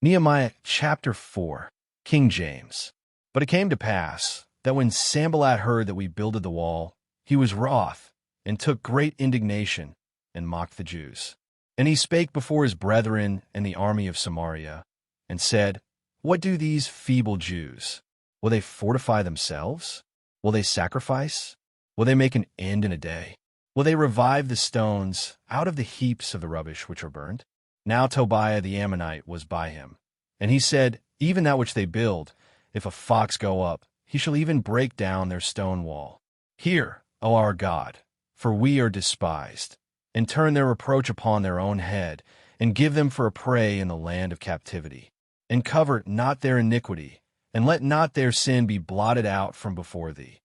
Nehemiah Chapter 4, King James. But it came to pass that when Sanballat heard that we builded the wall, he was wroth, and took great indignation, and mocked the Jews. And he spake before his brethren and the army of Samaria, and said, What do these feeble Jews? Will they fortify themselves? Will they sacrifice? Will they make an end in a day? Will they revive the stones out of the heaps of the rubbish which are burned? Now Tobiah the Ammonite was by him. And he said, Even that which they build, if a fox go up, he shall even break down their stone wall. Hear, O our God, for we are despised, and turn their reproach upon their own head, and give them for a prey in the land of captivity. And cover not their iniquity, and let not their sin be blotted out from before thee.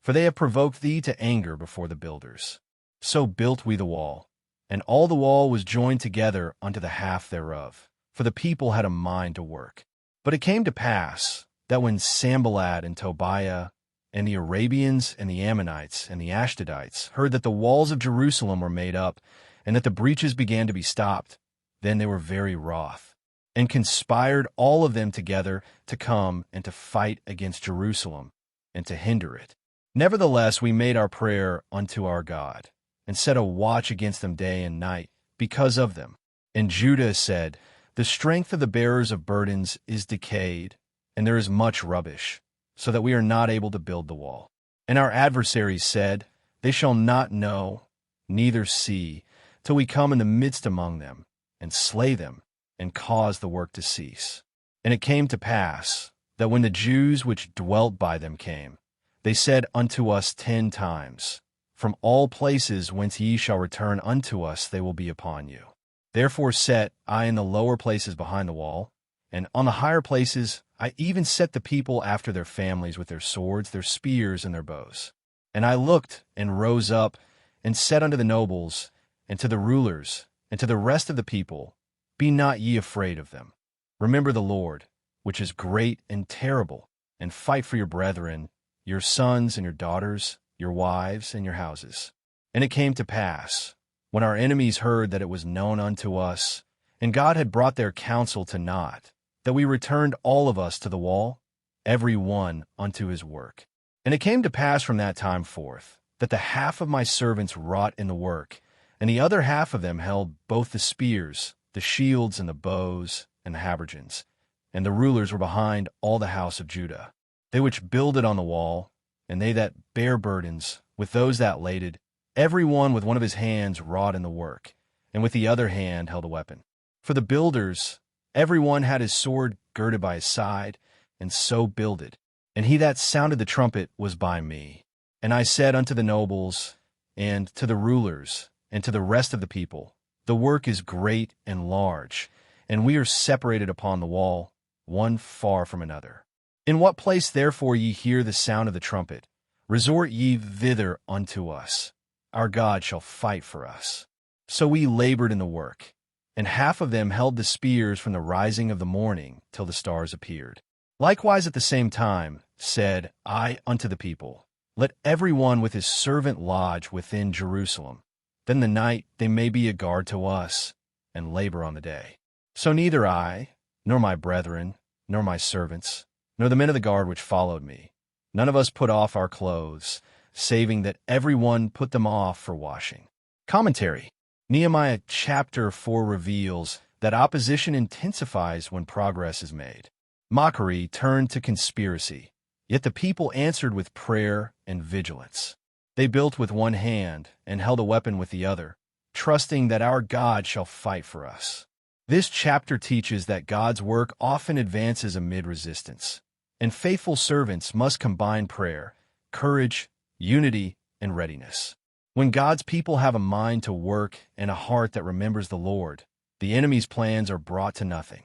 For they have provoked thee to anger before the builders. So built we the wall, and all the wall was joined together unto the half thereof, for the people had a mind to work. But it came to pass that when Sanballat and Tobiah and the Arabians and the Ammonites and the Ashdodites heard that the walls of Jerusalem were made up, and that the breaches began to be stopped, then they were very wroth, and conspired all of them together to come and to fight against Jerusalem, and to hinder it. Nevertheless we made our prayer unto our God, and set a watch against them day and night, because of them. And Judah said, The strength of the bearers of burdens is decayed, and there is much rubbish, so that we are not able to build the wall. And our adversaries said, They shall not know, neither see, till we come in the midst among them, and slay them, and cause the work to cease. And it came to pass, that when the Jews which dwelt by them came, they said unto us 10 times, From all places whence ye shall return unto us they will be upon you. Therefore set I in the lower places behind the wall, and on the higher places I even set the people after their families with their swords, their spears, and their bows. And I looked and rose up, and said unto the nobles, and to the rulers, and to the rest of the people, Be not ye afraid of them. Remember the Lord, which is great and terrible, and fight for your brethren, your sons and your daughters, your wives and your houses. And it came to pass, when our enemies heard that it was known unto us, and God had brought their counsel to naught, that we returned all of us to the wall, every one unto his work. And it came to pass from that time forth, that the half of my servants wrought in the work, and the other half of them held both the spears, the shields, and the bows, and the habergeons. And the rulers were behind all the house of Judah, they which builded on the wall, and they that bare burdens, with those that laded, every one with one of his hands wrought in the work, and with the other hand held a weapon. For the builders, every one had his sword girded by his side, and so builded. And he that sounded the trumpet was by me. And I said unto the nobles, and to the rulers, and to the rest of the people, The work is great and large, and we are separated upon the wall, one far from another. In what place therefore ye hear the sound of the trumpet, resort ye thither unto us. Our God shall fight for us. So we labored in the work, and half of them held the spears from the rising of the morning till the stars appeared. Likewise at the same time said I unto the people, Let every one with his servant lodge within Jerusalem. Then the night they may be a guard to us, and labor on the day. So neither I, nor my brethren, nor my servants, nor the men of the guard which followed me, none of us put off our clothes, saving that every one put them off for washing. Commentary. Nehemiah Chapter 4 reveals that opposition intensifies when progress is made. Mockery turned to conspiracy, yet the people answered with prayer and vigilance. They built with one hand and held a weapon with the other, trusting that our God shall fight for us. This chapter teaches that God's work often advances amid resistance, and faithful servants must combine prayer, courage, unity, and readiness. When God's people have a mind to work and a heart that remembers the Lord, the enemy's plans are brought to nothing.